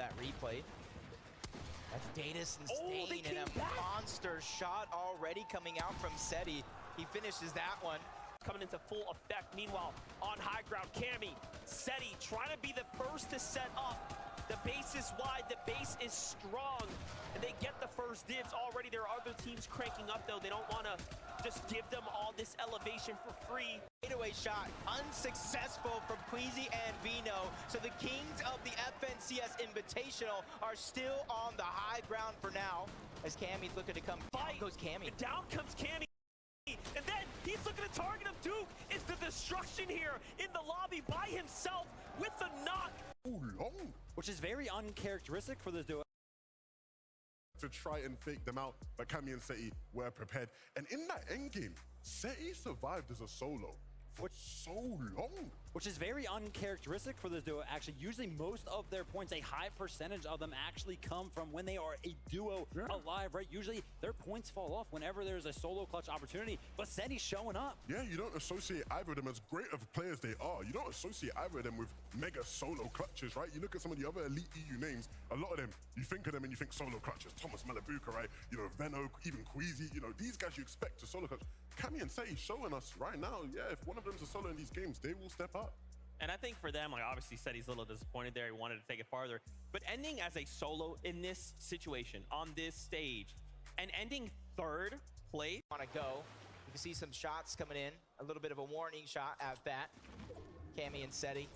that replay. That's Datus and Stain, and a monster shot already coming out from Setty. He finishes that one. Coming into full effect. Meanwhile, on high ground, Cammy, Setty trying to be the first to set up. The base is wide, the base is strong, and they get the first dibs already. There are other teams cranking up, though. They don't want to just give them all this elevation for free. Fadeaway shot, unsuccessful from Queasy and Vino. So the kings of the FNCS Invitational are still on the high ground for now. As Cammy's looking to come, down goes Cammy. Down comes Cammy. And then he's looking to target him. Duke is the destruction here in the lobby by himself with the knock. Ooh, long. Which is very uncharacteristic for this duo. To try and fake them out, but Cammy and Setty were prepared. And in that endgame, Setty survived as a solo for so long. Which is very uncharacteristic for this duo. Actually, usually most of their points, a high percentage of them actually come from when they are a duo alive, right? Usually their points fall off whenever there's a solo clutch opportunity, but Setty's showing up. Yeah, you don't associate either of them, as great of players they are, you don't associate either of them with mega solo clutches, right? You look at some of the other elite EU names, a lot of them, you think of them and you think solo clutches. Thomas Malabuka, right? You know, Venno, even Queasy, you know, these guys you expect to solo clutch. Cammy and Setty showing us right now, yeah, if one of them's a solo in these games, they will step up. And I think for them, like obviously Setty's a little disappointed there. He wanted to take it farther. But ending as a solo in this situation, on this stage, and ending third place. Want to go. You can see some shots coming in. A little bit of a warning shot at that. Cammy and Setty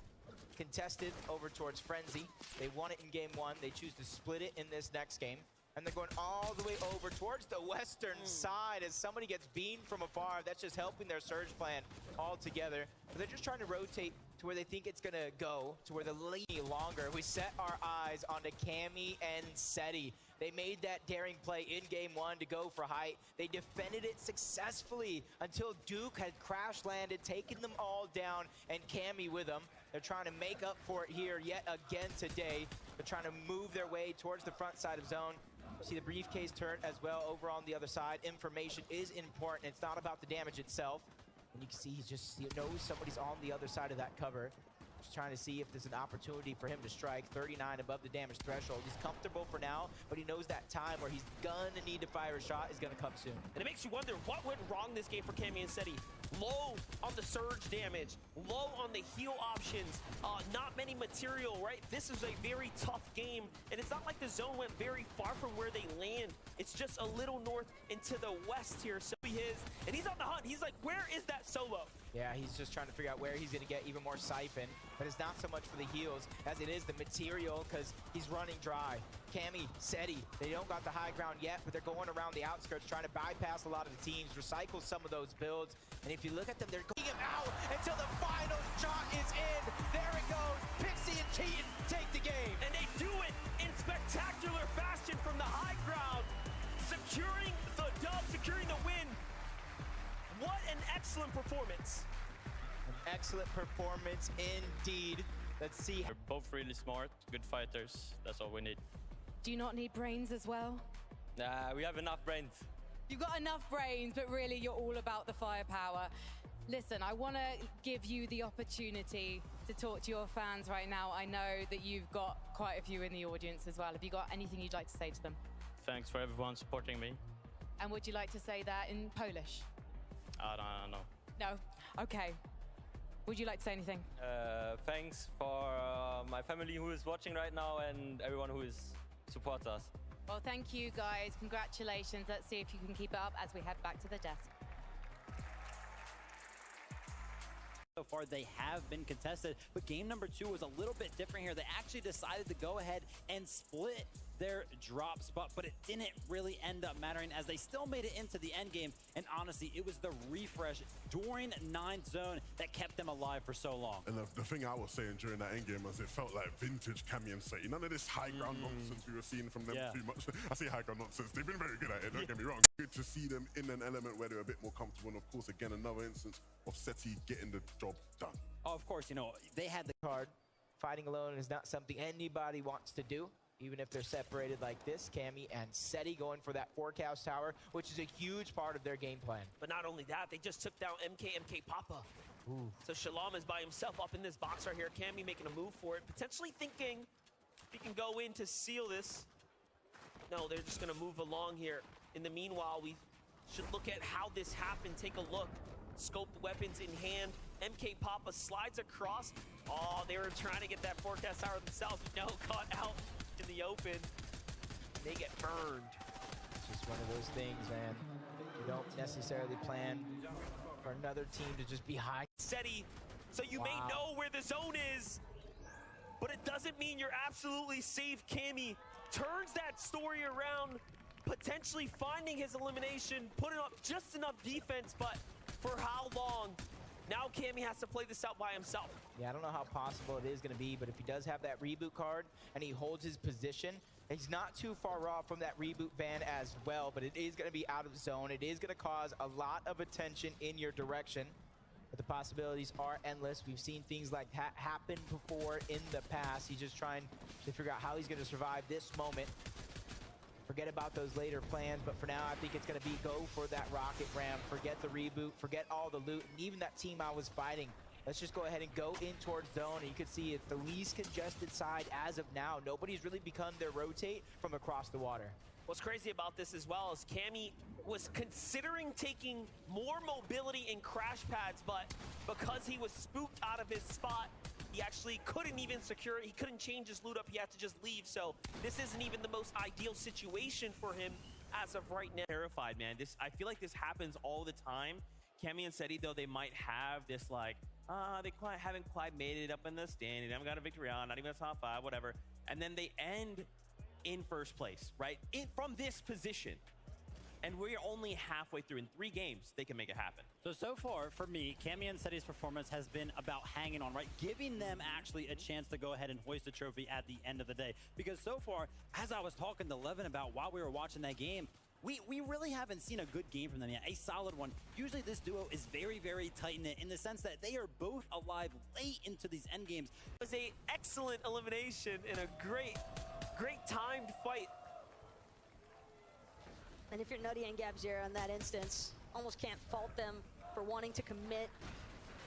contested over towards Frenzy. They won it in game one. They choose to split it in this next game. And they're going all the way over towards the western side as somebody gets beamed from afar. That's just helping their surge plan all together. But they're just trying to rotate to where they think it's going to go, to where the lead longer. We set our eyes onto Cammy and Setty. They made that daring play in game one to go for height. They defended it successfully until Duke had crash landed, taking them all down, and Cammy with them. They're trying to make up for it here yet again today. They're trying to move their way towards the front side of zone. See the briefcase turn as well over on the other side. Information is important. It's not about the damage itself. And you can see he knows somebody's on the other side of that cover. Just trying to see if there's an opportunity for him to strike. 39 above the damage threshold. He's comfortable for now, but he knows that time where he's gonna need to fire a shot is gonna come soon. And it makes you wonder what went wrong this game for Cammy and Setty. Low on the surge damage, low on the heal options, not many material, right? This is a very tough game, and it's not like the zone went very far from where they land. It's just a little north into the west here. So he is, and he's on the hunt. He's like, where is that solo? Yeah, he's just trying to figure out where he's going to get even more siphon, but it's not so much for the heals as it is the material because he's running dry. Cammy, Setty, they don't got the high ground yet, but they're going around the outskirts trying to bypass a lot of the teams, recycle some of those builds, and if you look at them, they're going him out until the final shot is in. There it goes. Pixie and Keaton take the game. And they do it in spectacular fashion from the high ground, securing the dub, securing the win. What an excellent performance. An excellent performance indeed. Let's see. They're both really smart, good fighters. That's all we need. Do you not need brains as well? Nah, we have enough brains. You've got enough brains, but really you're all about the firepower. Listen, I want to give you the opportunity to talk to your fans right now. I know that you've got quite a few in the audience as well. Have you got anything you'd like to say to them? Thanks for everyone supporting me. And would you like to say that in Polish? I don't know. No? Okay. Would you like to say anything? Thanks for my family who is watching right now and everyone who supports us. Well, thank you guys. Congratulations. Let's see if you can keep it up as we head back to the desk. So far, they have been contested, but game number 2 was a little bit different here. They actually decided to go ahead and split their drop spot, but it didn't really end up mattering as they still made it into the end game. And honestly, it was the refresh during 9th zone that kept them alive for so long. And the thing I was saying during that endgame was it felt like vintage Cammy and Setty. None of this high ground nonsense we were seeing from them too much. I say high ground nonsense. They've been very good at it, don't get me wrong. Good to see them in an element where they're a bit more comfortable. And of course, again, another instance of Setty getting the job done. Oh, of course, you know, they had the Card. Fighting alone is not something anybody wants to do. Even if they're separated like this, Cammy and Setty going for that forecast tower, which is a huge part of their game plan. But not only that, they just took down MK Papa. Ooh. So Shalom is by himself up in this box right here. Cammy making a move for it, potentially thinking He can go in to seal this. No, they're just going to move along here. In the meanwhile, we should look at how this happened. Take a look. Scope the weapons in hand. MK Papa slides across. Oh, they were trying to get that forecast tower themselves. No, caught out in the open. They get burned. It's just one of those things, man. You don't necessarily plan for another team to just be high. Setty, so you may know where the zone is, but it doesn't mean you're absolutely safe. Cammy turns that story around, potentially finding his elimination, putting up just enough defense, but for how long? Now Cammy has to play this out by himself. Yeah, I don't know how possible it is going to be, but if he does have that reboot card and he holds his position, he's not too far off from that reboot ban as well, but it is going to be out of zone. It is going to cause a lot of attention in your direction, but the possibilities are endless. We've seen things like that happen before in the past. He's just trying to figure out how he's going to survive this moment. Forget about those later plans, but for now, I think it's going to be go for that rocket ram. Forget the reboot, forget all the loot, and even that team I was fighting. Let's just go ahead and go in towards zone, and you can see it's the least congested side as of now. Nobody's really begun their rotate from across the water. What's crazy about this as well is Cammy was considering taking more mobility in crash pads, but because he was spooked out of his spot, he actually couldn't even secure it. He couldn't change his loot up. He had to just leave. So this isn't even the most ideal situation for him as of right now. Terrified, man. I feel like this happens all the time. Cammy and Setty, though, they might have this like, they haven't quite made it up in the stand. They haven't got a victory on, not even a top 5, whatever. And then they end in first place, right? From this position. And we're only halfway through. In 3 games, they can make it happen. So far, for me, Cammy and Setty's performance has been about hanging on, right? Giving them actually a chance to go ahead and hoist the trophy at the end of the day. Because so far, as I was talking to Levin about while we were watching that game, we really haven't seen a good game from them yet, a solid one. Usually this duo is very, very tight-knit in the sense that they are both alive late into these end games. It was an excellent elimination and a great timed fight. And if you're Nutty and Gabzera in that instance, almost can't fault them for wanting to commit.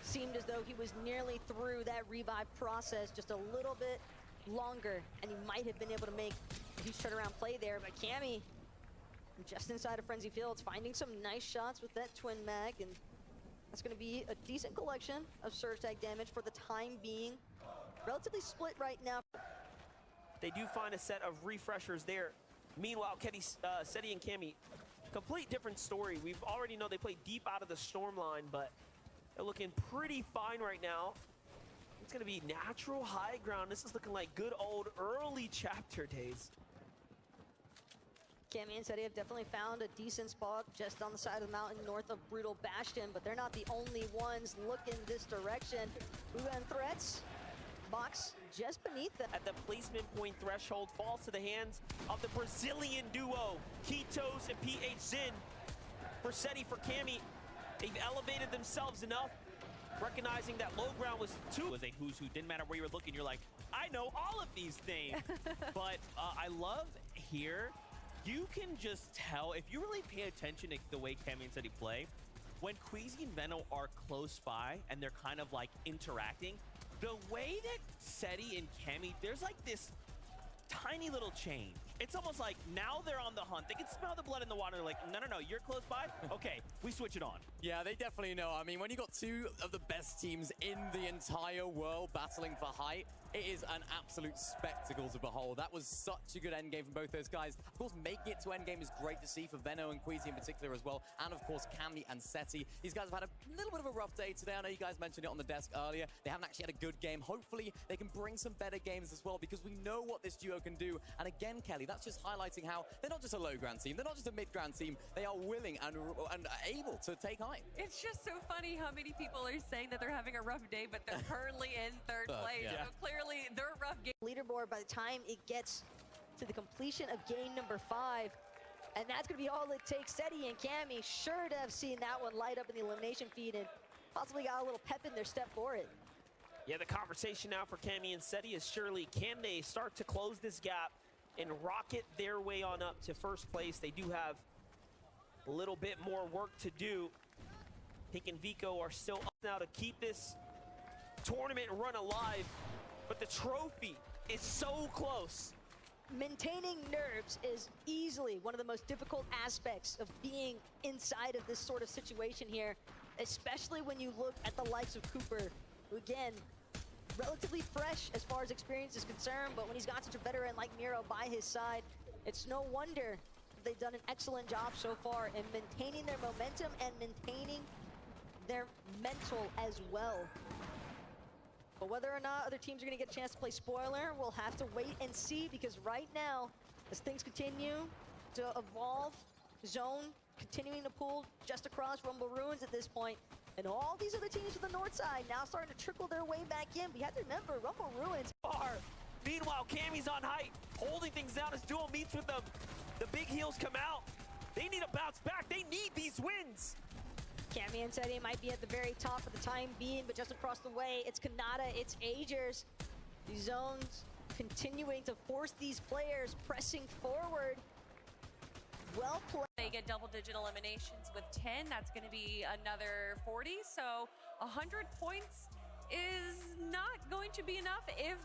Seemed as though he was nearly through that revive process, just a little bit longer, and he might have been able to make a huge turnaround play there. But Cammy, just inside of Frenzy Fields, finding some nice shots with that twin mag, and that's going to be a decent collection of surge tag damage for the time being. Relatively split right now. They do find a set of refreshers there. Meanwhile, Setty and Cammy, complete different story. We've already know they play deep out of the storm line, but they're looking pretty fine right now. It's going to be natural high ground. This is looking like good old early chapter days. Cammy and Setty have definitely found a decent spot just on the side of the mountain north of Brutal Bastion, but they're not the only ones looking this direction. Ugan threats. Box just beneath them. At the placement point threshold, falls to the hands of the Brazilian duo, Kitos and PH Zin. For Setty, for Cammy, they've elevated themselves enough, recognizing that low ground was a who's who. Didn't matter where you were looking, you're like, I know all of these things. But I love here, you can just tell, if you really pay attention to the way Cammy and Setty play, when Queasy and Veno are close by and they're kind of like interacting, the way that Setty and Cammy, there's like this tiny little change. It's almost like now they're on the hunt. They can smell the blood in the water. They're like, no, you're close by. Okay, we switch it on. Yeah, they definitely know. I mean, when you got 2 of the best teams in the entire world battling for height, it is an absolute spectacle to behold. That was such a good endgame from both those guys. Of course, making it to endgame is great to see for Veno and Queasy in particular as well. And of course, Cammy and Setty. These guys have had a little bit of a rough day today. I know you guys mentioned it on the desk earlier. They haven't actually had a good game. Hopefully, they can bring some better games as well, because we know what this duo can do. And again, Kelly, that's just highlighting how they're not just a low-ground team. They're not just a mid-ground team. They are willing and able to take height. It's just so funny how many people are saying that they're having a rough day, but they're currently in 3rd place. Yeah. So clearly, their rough game. Leaderboard by the time it gets to the completion of game number 5. And that's going to be all it takes. Setty and Cammy sure to have seen that one light up in the elimination feed and possibly got a little pep in their step for it. Yeah, the conversation now for Cammy and Setty is surely, can they start to close this gap and rocket their way on up to first place? They do have a little bit more work to do. Pink and Vico are still up now to keep this tournament run alive. But the trophy is so close. Maintaining nerves is easily one of the most difficult aspects of being inside of this sort of situation here, especially when you look at the likes of Cooper, who again, relatively fresh as far as experience is concerned, but when he's got such a veteran like Miro by his side, it's no wonder they've done an excellent job so far in maintaining their momentum and maintaining their mental as well. But whether or not other teams are going to get a chance to play spoiler, we'll have to wait and see, because right now, as things continue to evolve, zone continuing to pull just across Rumble Ruins at this point, and all these other teams to the north side now starting to trickle their way back in. We have to remember, Rumble Ruins are. Meanwhile, Cammy's on height, holding things down as Duo meets with them. The big heels come out. They need a bounce back. They need these wins. Cammy and Setty might be at the very top for the time being, but just across the way, it's Kanata, it's Agers. These zones continuing to force these players pressing forward. Well played. They get double-digit eliminations with 10. That's going to be another 40. So 100 points is not going to be enough if...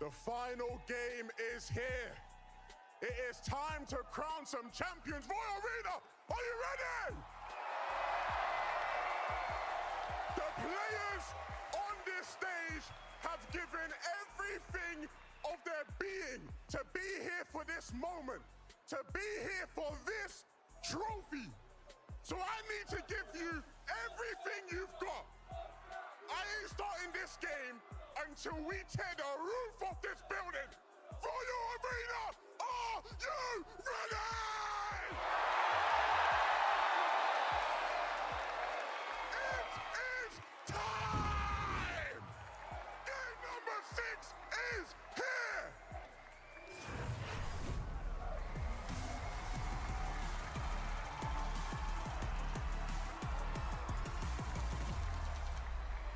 The final game is here. It is time to crown some champions. Royal Arena, are you ready? The players on this stage have given everything of their being to be here for this moment, to be here for this trophy. So I need to give you everything you've got. I ain't starting this game until we tear the roof off this building. Royal Arena, are you ready? It is time! Game number 6 is here!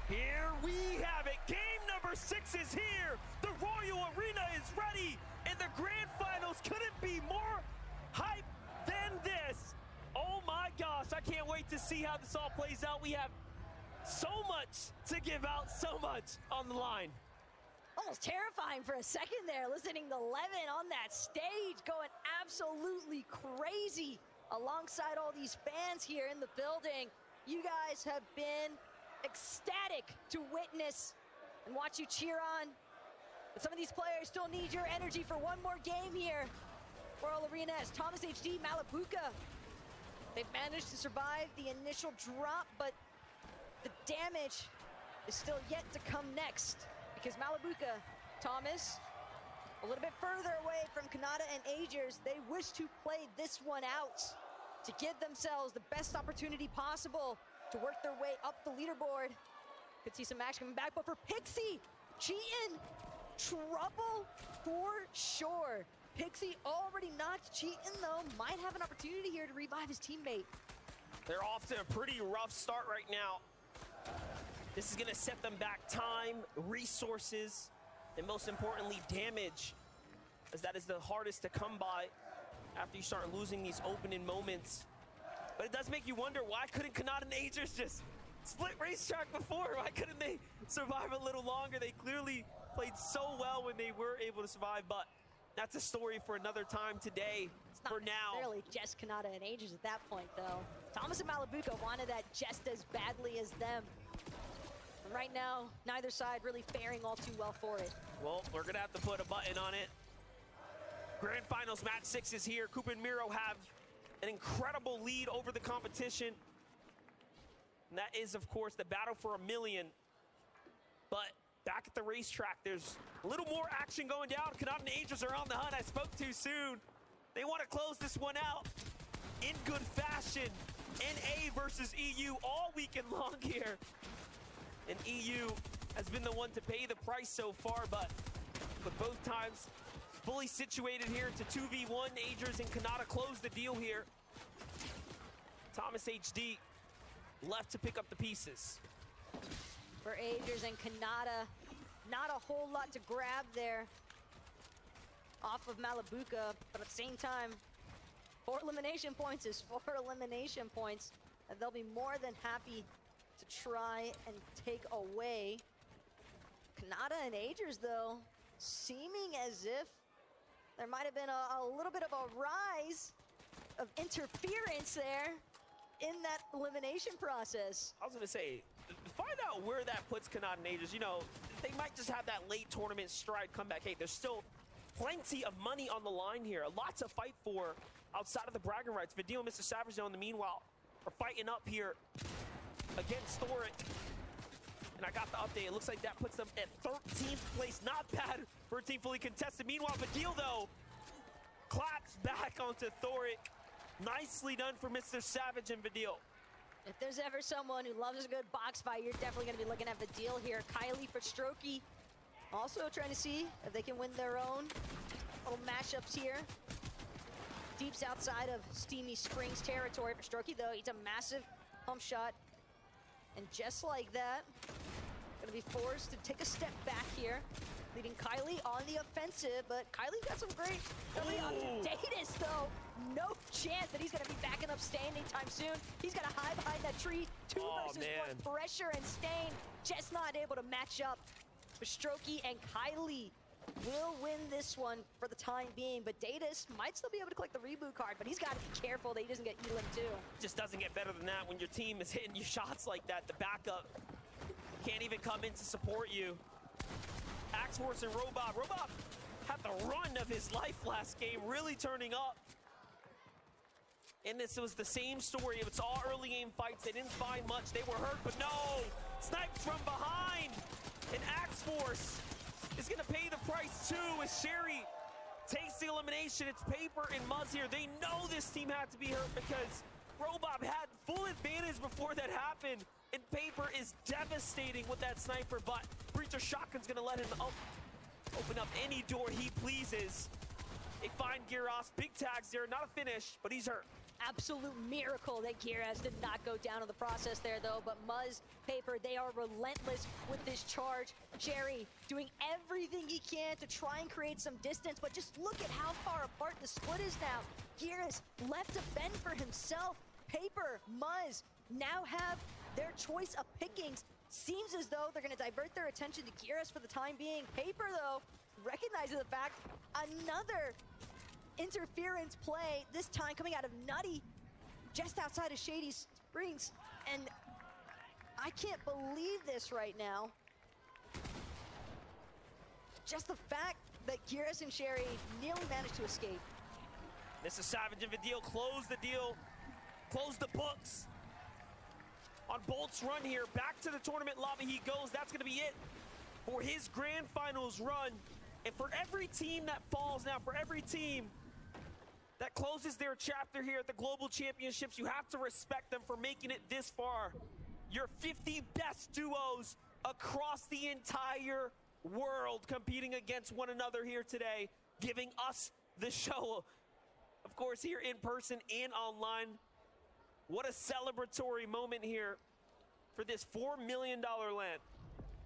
Here we have it. Game number 6 is here. The Royal Arena is ready, and the grand finals couldn't be more hype than this. Oh my gosh, I can't wait to see how this all plays out. We have so much to give out, so much on the line. Almost terrifying for a second there, listening to Levin on that stage going absolutely crazy alongside all these fans here in the building. You guys have been ecstatic to witness and watch you cheer on. But some of these players still need your energy for one more game here. Royal Arena as Thomas HD, Malabuka. They've managed to survive the initial drop, but the damage is still yet to come next, because Malabuka, Thomas, a little bit further away from Kanata and Agers. They wish to play this one out to give themselves the best opportunity possible to work their way up the leaderboard. Could see some action coming back, but for Pixie, cheating, trouble for sure. Pixie already knocked, cheating though, might have an opportunity here to revive his teammate. They're off to a pretty rough start right now. This is gonna set them back time, resources, and most importantly, damage, as that is the hardest to come by after you start losing these opening moments. But it does make you wonder, why couldn't Kanata and Agers just split racetrack before? Why couldn't they survive a little longer? They clearly played so well when they were able to survive, but that's a story for another time today. It's not for now. necessarily just Kanata and Agers at that point, though. Thomas and Malabuka wanted that just as badly as them. And right now, neither side really faring all too well for it. Well, we're gonna have to put a button on it. Grand Finals Match 6 is here. Cooper and Miro have an incredible lead over the competition. And that is, of course, the battle for $1 million. But back at the racetrack, there's a little more action going down. Kanata and Agers are on the hunt. I spoke too soon. They want to close this one out in good fashion. NA versus EU all weekend long here. And EU has been the one to pay the price so far, but both times fully situated here to 2v1. Agers and Kanata close the deal here. Thomas HD left to pick up the pieces. For Agers and Kanata, not a whole lot to grab there off of Malabuka, but at the same time, 4 elimination points is 4 elimination points, and they'll be more than happy to try and take away. Kanata and Agers, though, seeming as if there might have been a little bit of a rise of interference there in that elimination process. I was going to say, find out where that puts Canadian Ages. You know, they might just have that late tournament stride comeback. Hey, there's still plenty of money on the line here. A lot to fight for outside of the bragging rights. Vidil and Mr. Savage, though, in the meanwhile, are fighting up here against Thoric. And I got the update. It looks like that puts them at 13th place. Not bad for a team fully contested. Meanwhile, Vidil, though, claps back onto Thoric. Nicely done for Mr. Savage and Vidil. If there's ever someone who loves a good box fight, you're definitely going to be looking at Vidil here. Kylie for Strokey also trying to see if they can win their own little mashups here. Deeps outside of Steamy Springs territory for Strokey, though. He's a massive pump shot. And just like that, gonna be forced to take a step back here, leading Kylie on the offensive, but Kylie's got some great ability on Datus, though. No chance that he's gonna be backing up Stain anytime soon. He's gonna hide behind that tree. Two versus one pressure, and Stain just not able to match up. But Strokey and Kylie will win this one for the time being, but Datus might still be able to collect the reboot card, but he's got to be careful that he doesn't get Elim too. Just doesn't get better than that when your team is hitting you shots like that. The backup can't even come in to support you. Axe Force and Robob. Robob had the run of his life last game, really turning up. And this was the same story. It's all early game fights. They didn't find much. They were hurt, but no! Sniped from behind! And Axe Force is going to pay the price too as Sherry takes the elimination. It's Paper and Muzz here. They know this team had to be hurt because Robob had full advantage before that happened. And Paper is devastating with that sniper, but Breacher Shotgun's going to let him open up any door he pleases. They find Gyros. Big tags there. Not a finish, but he's hurt. Absolute miracle that Gyros did not go down in the process there, though. But Muzz, Paper, they are relentless with this charge. Sherry doing everything he can to try and create some distance, but just look at how far apart the split is now. Gyros left to fend for himself. Paper, Muzz now have their choice of pickings. Seems as though they're going to divert their attention to Gyros for the time being. Paper, though, recognizing the fact another interference play, this time coming out of Nutty, just outside of Shady Springs. And I can't believe this right now. Just the fact that Gyros and Sherry nearly managed to escape. Mr. Savage and Vidil close the deal, close the books on Bolt's run here. Back to the tournament lobby he goes. That's going to be it for his grand finals run. And for every team that falls now, for every team that closes their chapter here at the Global Championships, you have to respect them for making it this far. Your 50 best duos across the entire world competing against one another here today, giving us the show, of course, here in person and online. What a celebratory moment here for this $4 million land.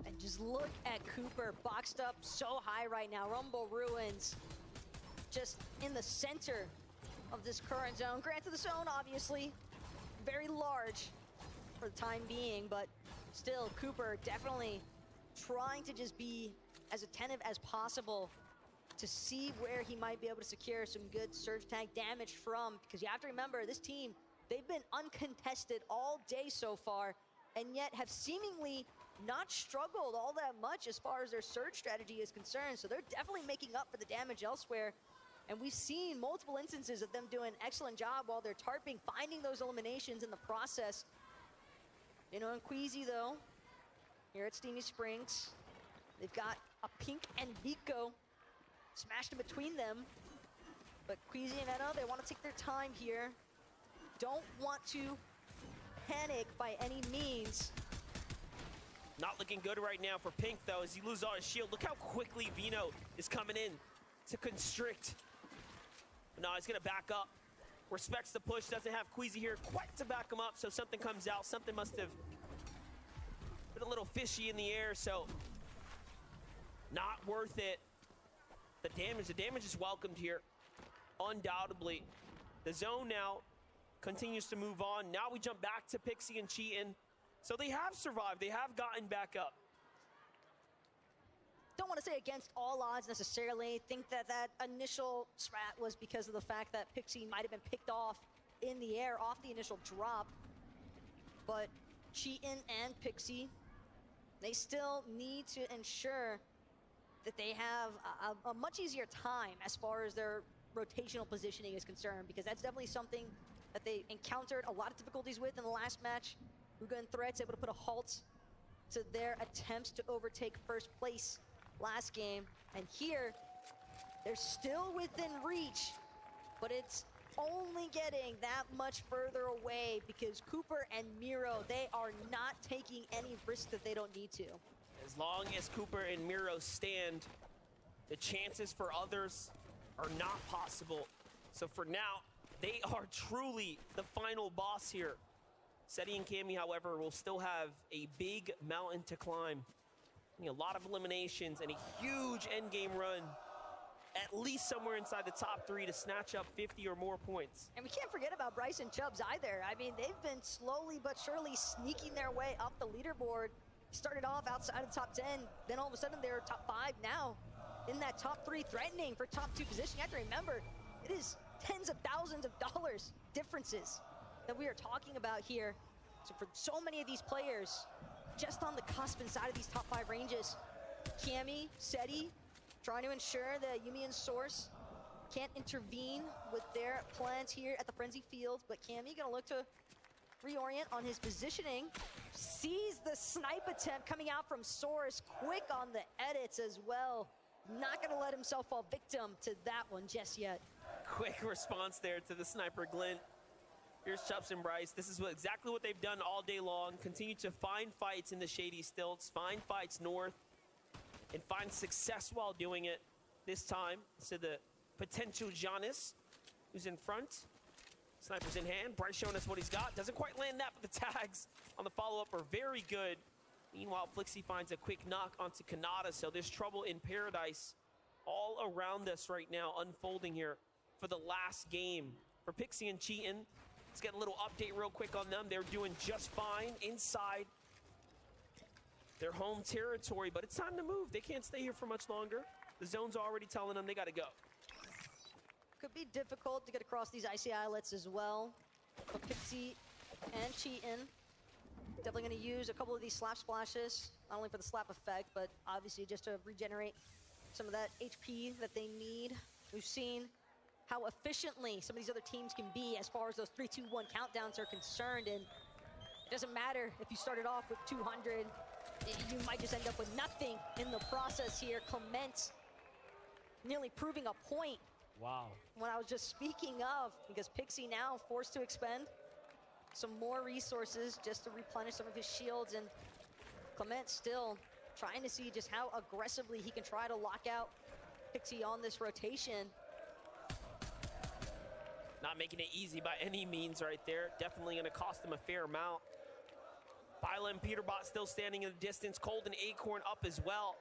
And just look at Cooper, boxed up so high right now. Rumble Ruins just in the center of this current zone. Granted, the zone, obviously, very large for the time being, but still, Cooper definitely trying to just be as attentive as possible to see where he might be able to secure some good surge tank damage from, because you have to remember, this team, they've been uncontested all day so far, and yet have seemingly not struggled all that much as far as their surge strategy is concerned. So they're definitely making up for the damage elsewhere. And we've seen multiple instances of them doing an excellent job while they're tarping, finding those eliminations in the process. You know, and Queasy, though, here at Steamy Springs, they've got a Pink and Vico smashed in between them. But Queasy and Etta, they want to take their time here. Don't want to panic by any means. Not looking good right now for Pink, though, as he loses all his shield. Look how quickly Vino is coming in to constrict. But no, he's going to back up. Respects the push, doesn't have Queasy here quite to back him up, so something comes out. Something must have been a little fishy in the air, so not worth it. The damage is welcomed here, undoubtedly. The zone now continues to move on. Now we jump back to Pixie and Cheatin'. So they have survived. They have gotten back up. don't want to say against all odds necessarily. Think that that initial strat was because of the fact that Pixie might have been picked off in the air off the initial drop. But Cheatin and Pixie, they still need to ensure that they have a much easier time as far as their rotational positioning is concerned, because that's definitely something that they encountered a lot of difficulties with in the last match. Ruga and Threats able to put a halt to their attempts to overtake first place last game. And here, they're still within reach, but it's only getting that much further away because Cooper and Miro, they are not taking any risks that they don't need to. As long as Cooper and Miro stand, the chances for others are not possible. So for now, they are truly the final boss here. Setty and Cammy, however, will still have a big mountain to climb. A lot of eliminations and a huge endgame run, at least somewhere inside the top 3 to snatch up 50 or more points. And we can't forget about Bryce and Chubbs either. I mean, they've been slowly but surely sneaking their way up the leaderboard. Started off outside of the top 10, then all of a sudden they're top 5 now. In that top 3, threatening for top 2 position. You have to remember, it is tens of thousands of dollars differences that we are talking about here. So for so many of these players, just on the cusp inside of these top 5 ranges, Cammy, Setty, trying to ensure that Yumi and Source can't intervene with their plans here at the Frenzy Field, but Cammy gonna look to reorient on his positioning. Sees the snipe attempt coming out from Source, quick on the edits as well. Not gonna let himself fall victim to that one just yet. Quick response there to the sniper glint. Here's Chubbs and Bryce. This is exactly what they've done all day long. Continue to find fights in the shady stilts, find fights north, and find success while doing it. This time, to the potential Giannis, who's in front. Sniper's in hand. Bryce showing us what he's got. Doesn't quite land that, but the tags on the follow-up are very good. Meanwhile, Flixie finds a quick knock onto Kanata, so there's trouble in paradise all around us right now, unfolding here for the last game. For Pixie and Cheatin', let's get a little update real quick on them. They're doing just fine inside their home territory, but it's time to move. They can't stay here for much longer. The zone's already telling them they gotta go. Could be difficult to get across these icy islets as well. But Pixie and Cheatin' definitely gonna use a couple of these slap splashes, not only for the slap effect, but obviously just to regenerate some of that HP that they need. We've seen how efficiently some of these other teams can be as far as those 3, 2, 1 countdowns are concerned, and it doesn't matter if you started off with 200, you might just end up with nothing in the process here. Clement nearly proving a point. Wow. What I was just speaking of, because Pixie now forced to expend some more resources just to replenish some of his shields, and Clement still trying to see just how aggressively he can try to lock out Pixie on this rotation. Not making it easy by any means right there. Definitely gonna cost them a fair amount. Bila and Peterbot still standing in the distance. Cold and Acorn up as well.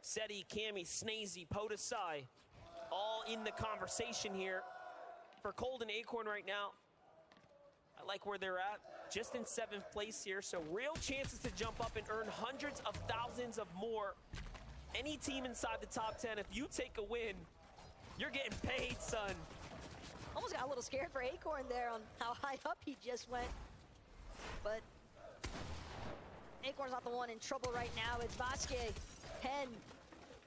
Setty, Cammy, Snazy, Podesai, all in the conversation here. For Cold and Acorn right now, I like where they're at. Just in 7th place here, so real chances to jump up and earn hundreds of thousands of more. Any team inside the top 10, if you take a win, you're getting paid, son. Almost got a little scared for Acorn there on how high up he just went. But Acorn's not the one in trouble right now. It's Vasquez, 10,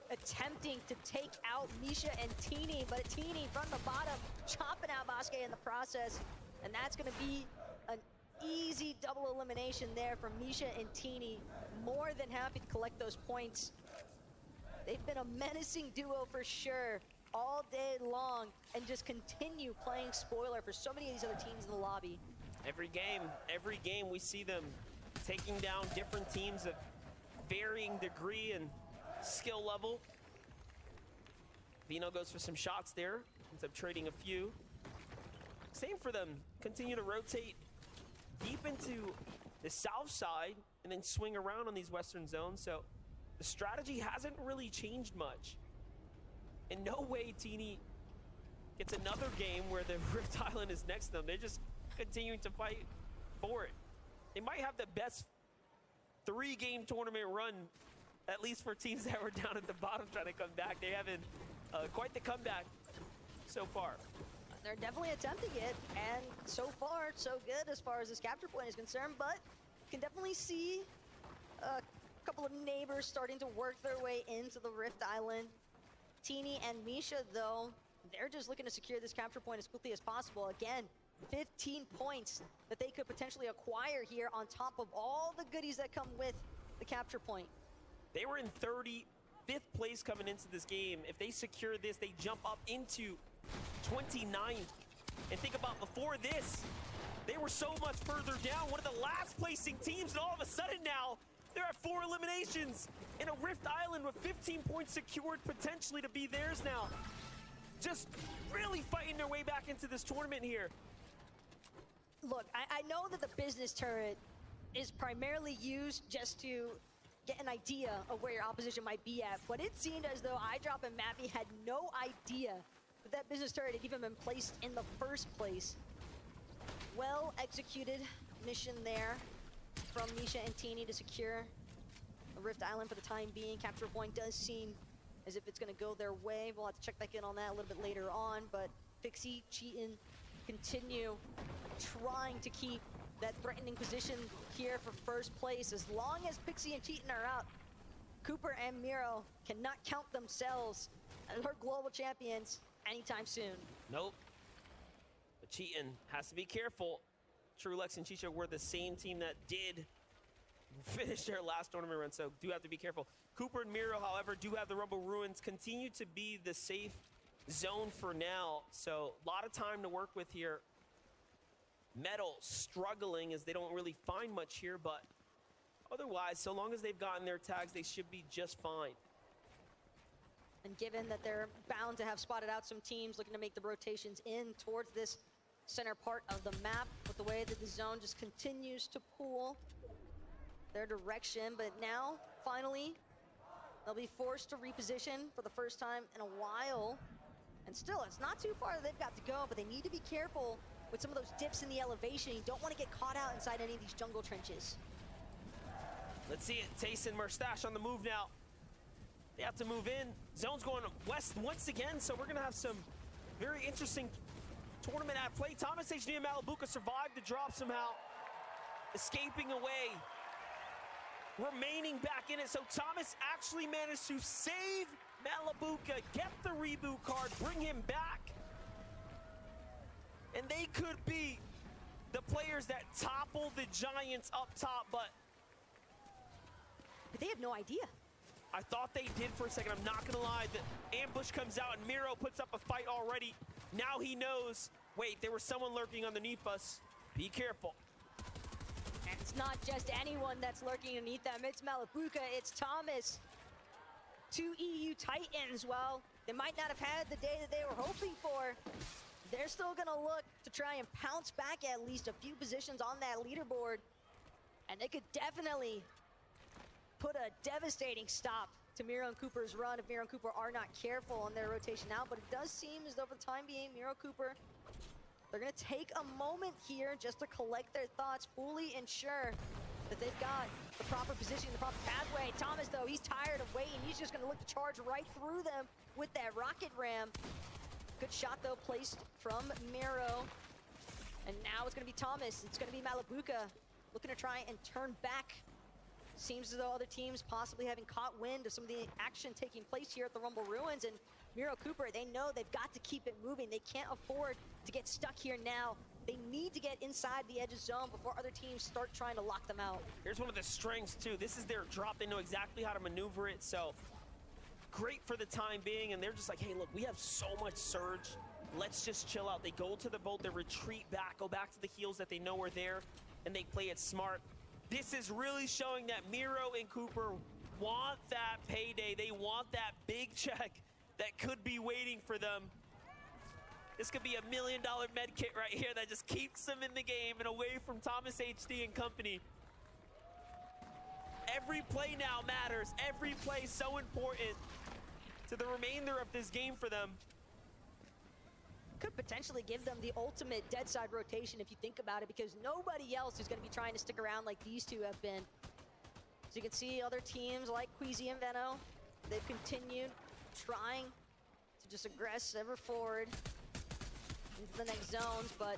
attempting to take out Misha and Teeny, but Teeny from the bottom, chopping out Vasquez in the process. And that's gonna be an easy double elimination there from Misha and Teeny. More than happy to collect those points. They've been a menacing duo for sure all day long, and just continue playing spoiler for so many of these other teams in the lobby. Every game we see them taking down different teams of varying degree and skill level. Vino goes for some shots there, ends up trading a few. Same for them, continue to rotate deep into the south side and then swing around on these western zones. So the strategy hasn't really changed much. In no way Teeny gets another game where the Rift Island is next to them. They're just continuing to fight for it. They might have the best 3-game tournament run at least for teams that were down at the bottom trying to come back. They're having quite the comeback so far. They're definitely attempting it, and so far, so good as far as this capture point is concerned, but you can definitely see a couple of neighbors starting to work their way into the Rift Island. Teeny and Misha, though, they're just looking to secure this capture point as quickly as possible. Again, 15 points that they could potentially acquire here on top of all the goodies that come with the capture point. They were in 35th place coming into this game. If they secure this, they jump up into 29th. And think about before this, they were so much further down, one of the last placing teams, and all of a sudden now, they're at 4 eliminations in a Rift Island with 15 points secured potentially to be theirs now. Just really fighting their way back into this tournament here. Look, I know that the business turret is primarily used just to get an idea of where your opposition might be at, but it seemed as though iDrop and Mappy had no idea that that business turret had even been placed in the first place. Well executed mission there from Misha and Teeny to secure the Rift Island for the time being. Capture point does seem as if it's going to go their way. We'll have to check back in on that a little bit later on, but Fixie, Cheatin continue trying to keep that threatening position here for first place. As long as Pixie and Cheatin are out, Cooper and Miro cannot count themselves as our global champions anytime soon. Nope. But Cheatin has to be careful. Truelex and Chicha were the same team that did finish their last tournament run, so do have to be careful. Cooper and Miro, however, do have the Rumble Ruins, continue to be the safe zone for now, so a lot of time to work with here. Metal struggling as they don't really find much here, but otherwise, so long as they've gotten their tags, they should be just fine. And given that they're bound to have spotted out some teams looking to make the rotations in towards this center part of the map, with the way that the zone just continues to pull their direction, but now, finally, they'll be forced to reposition for the first time in a while. And still, it's not too far that they've got to go, but they need to be careful with some of those dips in the elevation. You don't want to get caught out inside any of these jungle trenches. Let's see it. Tayson Mustache on the move now. They have to move in. Zone's going west once again, so we're going to have some very interesting tournament at play. Thomas HD and Malabuka survived the drop somehow, escaping away, remaining back in it. So Thomas actually managed to save Malabuka, get the reboot card, bring him back. And they could be the players that topple the Giants up top, but they have no idea. I thought they did for a second. I'm not gonna lie. The ambush comes out and Miro puts up a fight already. Now he knows, wait, there was someone lurking underneath us. Be careful. And it's not just anyone that's lurking underneath them. It's Malabuka, it's Thomas. 2 EU Titans. Well, they might not have had the day that they were hoping for. They're still gonna look to try and pounce back at least a few positions on that leaderboard. And they could definitely put a devastating stop to Miro and Cooper's run if Miro and Cooper are not careful on their rotation out. But it does seem as though for the time being, Miro Cooper, they're gonna take a moment here just to collect their thoughts, fully ensure that they've got the proper position, the proper pathway. Thomas, though, he's tired of waiting. He's just gonna look to charge right through them with that rocket ram. Good shot, though, placed from Miro. And now it's gonna be Thomas. It's gonna be Malabuka looking to try and turn back. Seems as though other teams possibly having caught wind of some of the action taking place here at the Rumble Ruins. And Miro Cooper, they know they've got to keep it moving. They can't afford to get stuck here now. They need to get inside the edge of zone before other teams start trying to lock them out. Here's one of the strengths, too. This is their drop. They know exactly how to maneuver it, so great for the time being. And they're just like, hey, look, we have so much surge. Let's just chill out. They go to the boat, they retreat back, go back to the heals that they know are there, and they play it smart. This is really showing that Miro and Cooper want that payday. They want that big check that could be waiting for them. This could be $1 million med kit right here that just keeps them in the game and away from Thomas HD and company. Every play now matters. Every play so important to the remainder of this game for them. Could potentially give them the ultimate dead side rotation if you think about it, because nobody else is going to be trying to stick around like these two have been. So you can see other teams like Queasy and Veno, they've continued trying to just aggress ever forward into the next zones, but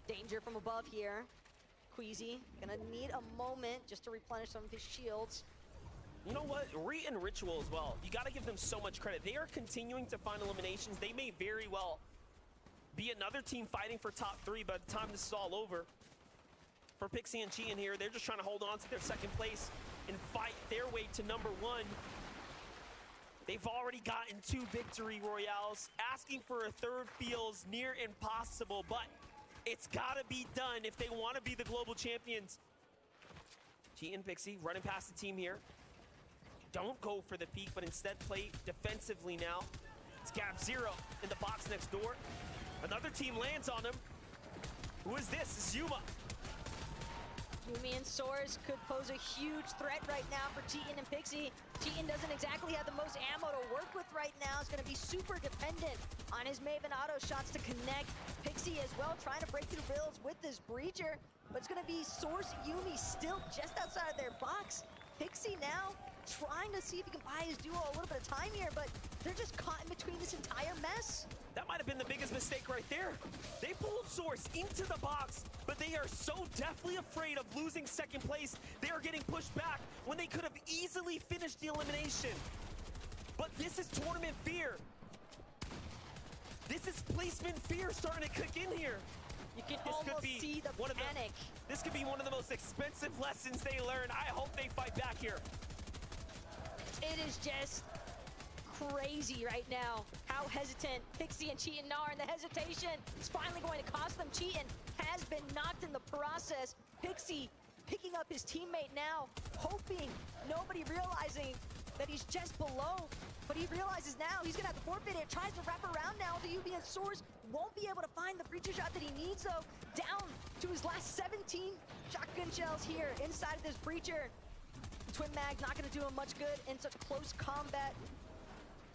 danger from above here. Queasy gonna need a moment just to replenish some of his shields. You know what? Re and Ritual as well. You got to give them so much credit. They are continuing to find eliminations. They may very well be another team fighting for top 3 by the time this is all over. For Pixie and Cheatin here, they're just trying to hold on to their second place and fight their way to number 1. They've already gotten 2 victory royales. Asking for a third feels near impossible, but it's got to be done if they want to be the global champions. Cheatin Pixie running past the team here. Don't go for the peek, but instead play defensively now. It's Gap Zero in the box next door. Another team lands on him. Who is this? It's Yuma. Yumi and Source could pose a huge threat right now for Cheatin and Pixie. Cheatin doesn't exactly have the most ammo to work with right now. It's going to be super dependent on his Maven auto shots to connect. Pixie as well trying to break through builds with this breacher, but it's going to be Source Yumi still just outside of their box. Pixie now trying to see if he can buy his duo a little bit of time here, but they're just caught in between this entire mess. That might have been the biggest mistake right there. They pulled Source into the box, but they are so deathly afraid of losing second place. They are getting pushed back when they could have easily finished the elimination. But this is tournament fear. This is placement fear starting to kick in here. You can almost see the panic. This could be one of the most expensive lessons they learn. I hope they fight back here. It is just crazy right now how hesitant Pixie and Cheatin are, and the hesitation is finally going to cost them. Cheatin has been knocked in the process. Pixie picking up his teammate now, hoping, nobody realizing that he's just below, but he realizes now he's gonna have to forfeit it. Tries to wrap around now to UB and Source, won't be able to find the breacher shot that he needs though. Down to his last 17 shotgun shells here inside of this breacher. Twin Mag not gonna do him much good in such close combat.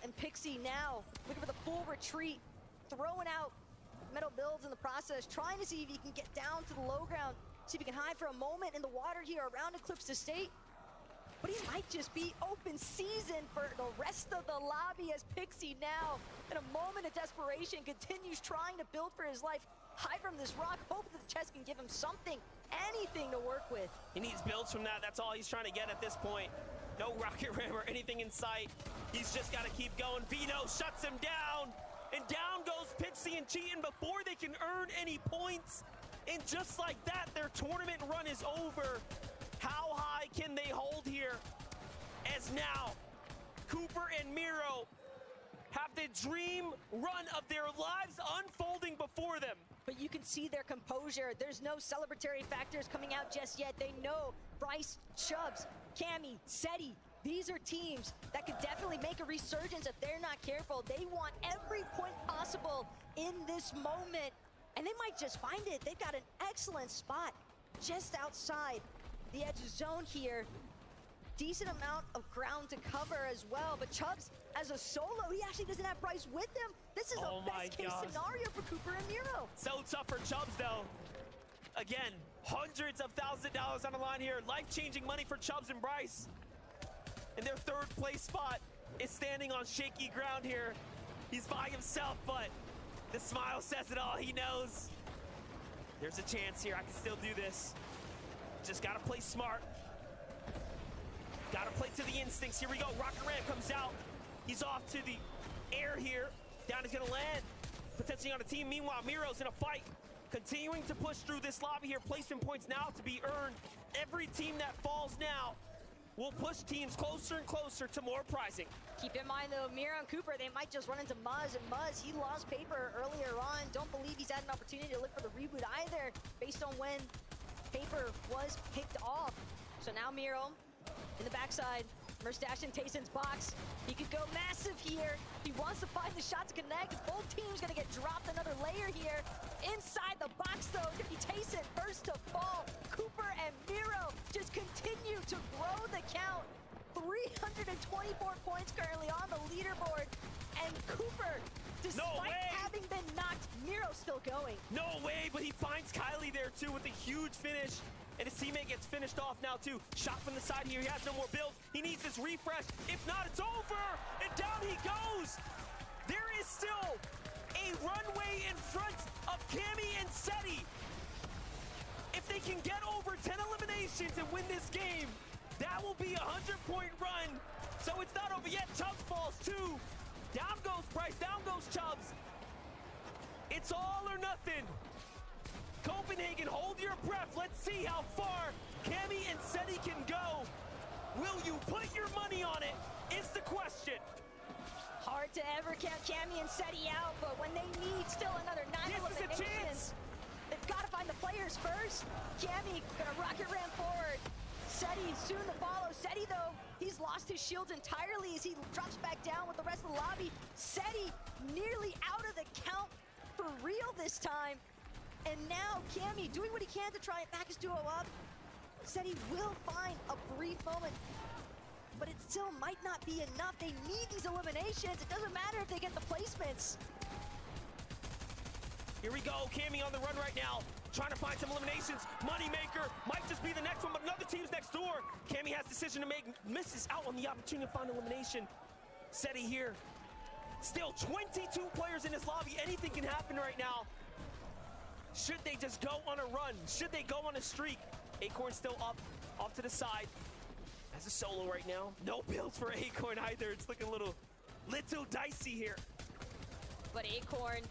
And Pixie now looking for the full retreat, throwing out metal builds in the process, trying to see if he can get down to the low ground, see if he can hide for a moment in the water here around Eclipse Estate. But he might just be open season for the rest of the lobby as Pixie now, in a moment of desperation, continues trying to build for his life. Hide from this rock, hope that the chest can give him something, anything to work with. He needs builds from that. That's all he's trying to get at this point. No rocket ram or anything in sight. He's just got to keep going. Vito shuts him down. And down goes Pixie and Cheatin before they can earn any points. And just like that, their tournament run is over. How high can they hold here? As now, Cooper and Miro have the dream run of their lives unfolding before them. But you can see their composure. There's no celebratory factors coming out just yet. They know Bryce, Chubbs, Cammy, Setty, these are teams that could definitely make a resurgence if they're not careful. They want every point possible in this moment, and they might just find it. They've got an excellent spot just outside the edge zone here. Decent amount of ground to cover as well, but Chubbs, as a solo, he actually doesn't have Bryce with him. This is a best-case scenario for Cooper and Miro. So tough for Chubbs, though. Again, hundreds of thousands of dollars on the line here. Life-changing money for Chubbs and Bryce. And their third place spot is standing on shaky ground here. He's by himself, but the smile says it all. He knows there's a chance here. I can still do this. Just gotta play smart. Gotta play to the instincts. Here we go. Rocket Ram comes out. He's off to the air here. Down is gonna land. Potentially on a team. Meanwhile, Miro's in a fight. Continuing to push through this lobby here. Placement points now to be earned. Every team that falls now will push teams closer and closer to more prizing. Keep in mind though, Miro and Cooper, they might just run into Muzz, and Muzz, he lost Paper earlier on. Don't believe he's had an opportunity to look for the reboot either, based on when Paper was picked off. So now Miro in the backside. Merstash in Tayson's box. He could go massive here. He wants to find the shot to connect. Both teams gonna get dropped another layer here. Inside the box though, it's gonna be Tayson first to fall. Cooper and Miro just continue to grow the count. 324 points currently on the leaderboard. And Cooper, despite having been knocked, Miro's still going. No way, but he finds Kylie there too with a huge finish. and his teammate gets finished off now too. Shot from the side here, he has no more builds. He needs this refresh. If not, it's over, and down he goes. There is still a runway in front of Cammy and Setty. If they can get over 10 eliminations and win this game, that will be a 100-point run. So it's not over yet. Chubbs falls too. Down goes Price, down goes Chubbs. It's all or nothing. Copenhagen, hold your breath. Let's see how far Cammy and Setty can go. Will you put your money on it, is the question. Hard to ever count Cammy and Setty out, but when they need still another 9 eliminations, they've got to find the players first. Cammy gonna rocket ram forward. Setty soon to follow. Setty, though, he's lost his shields entirely as he drops back down with the rest of the lobby. Setty nearly out of the count for real this time. And now Cammy doing what he can to try and back his duo up. Setty will find a brief moment, but it still might not be enough. They need these eliminations. It doesn't matter if they get the placements. Here we go, Cammy on the run right now, trying to find some eliminations. Moneymaker might just be the next one, but another team's next door. Cammy has a decision to make, misses out on the opportunity to find elimination. Setty here, still 22 players in this lobby. Anything can happen right now. Should they just go on a run? Should they go on a streak? Acorn still up, off to the side. Has a solo right now. No builds for Acorn either. It's looking a little dicey here. But Acorn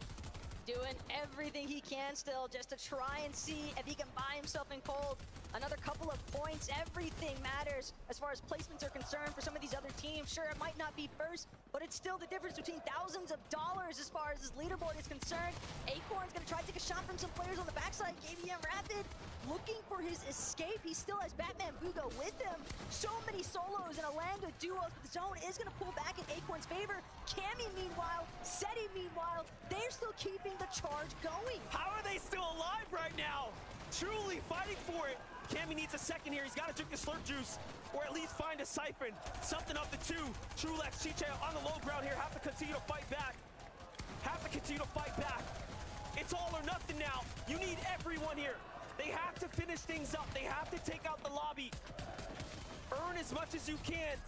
doing everything he can still just to try and see if he can buy himself in cold. Another couple of points. Everything matters as far as placements are concerned for some of these other teams. Sure, it might not be first, but it's still the difference between thousands of dollars as far as this leaderboard is concerned. Acorn's gonna try to take a shot from some players on the backside. KBM Rapid looking for his escape. He still has Batman Bugo with him. So many solos and a land of duos, but the zone is gonna pull back in Acorn's favor. Cammy, meanwhile, Setty, meanwhile, they're still keeping the charge going. How are they still alive right now? Truly fighting for it. Cammy needs a second here. He's got to drink the slurp juice, or at least find a siphon. Something up the two. Trulex, Chiche on the low ground here. Have to continue to fight back. It's all or nothing now. You need everyone here. They have to finish things up. They have to take out the lobby. Earn as much as you can.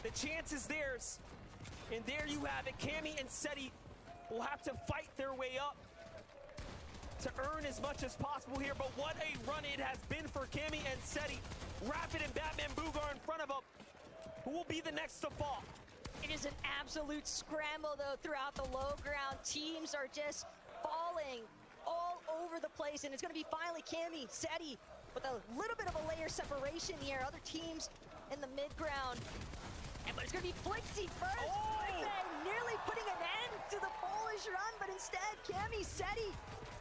The chance is theirs. And there you have it. Cammy and Setty will have to fight their way up to earn as much as possible here, but what a run it has been for Cammy and Setty. Rapid and Batman Boogar in front of them. Who will be the next to fall? It is an absolute scramble, though, throughout the low ground. Teams are just falling all over the place, and it's going to be finally Cammy, Setty, with a little bit of a layer separation here. Other teams in the mid-ground. But it's going to be Flixie first. Oh! Flixie nearly putting an end to the Polish run, but instead, Cammy, Setty,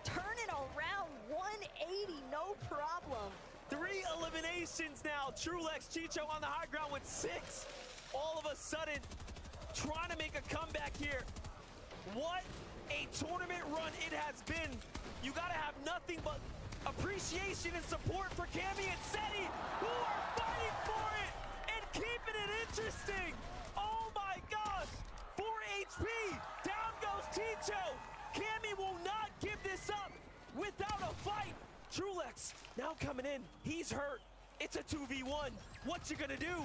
turning around 180, no problem. 3 eliminations now. Trulex, Chicho on the high ground with 6. All of a sudden, trying to make a comeback here. What a tournament run it has been. You gotta have nothing but appreciation and support for Cammy and Setty, who are fighting for it and keeping it interesting. Oh my gosh, 4 HP, down goes Chicho. Cammy will not give this up without a fight. Trulex now coming in. He's hurt. It's a 2v1. What you gonna do?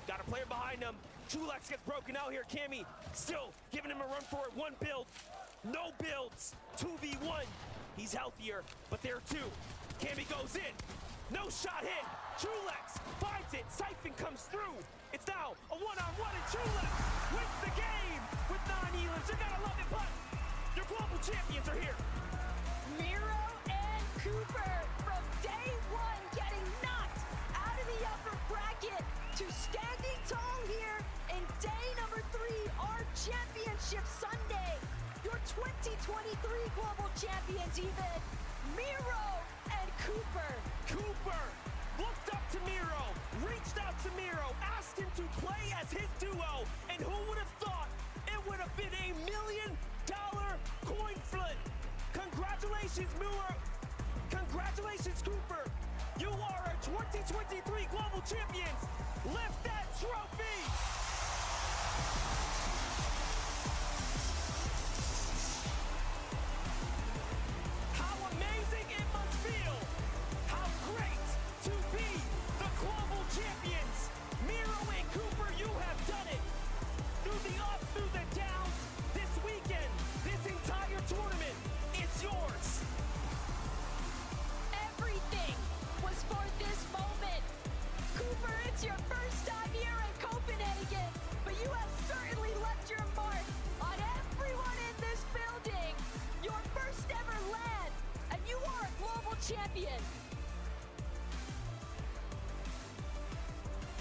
Got a player behind him. Trulex gets broken out here. Cammy still giving him a run for it. 1 build. No builds. 2v1. He's healthier, but there are 2. Cammy goes in. No shot hit. Trulex finds it. Siphon comes through. It's now a 1-on-1, and Trulex wins the game with 9 elims. You gotta love it, but your global champions are here. Miro and Cooper from day 1 getting knocked out of the upper bracket to standing tall here in day number 3, our championship Sunday. Your 2023 global champions even. Miro and Cooper. Cooper looked up to Miro, reached out to Miro, asked him to play as his duo, and who would have thought it would have been $1 million coin flip. Congratulations, Miro. Congratulations, Cooper. You are our 2023 global champions. Lift that trophy. How amazing it must feel. How great champion.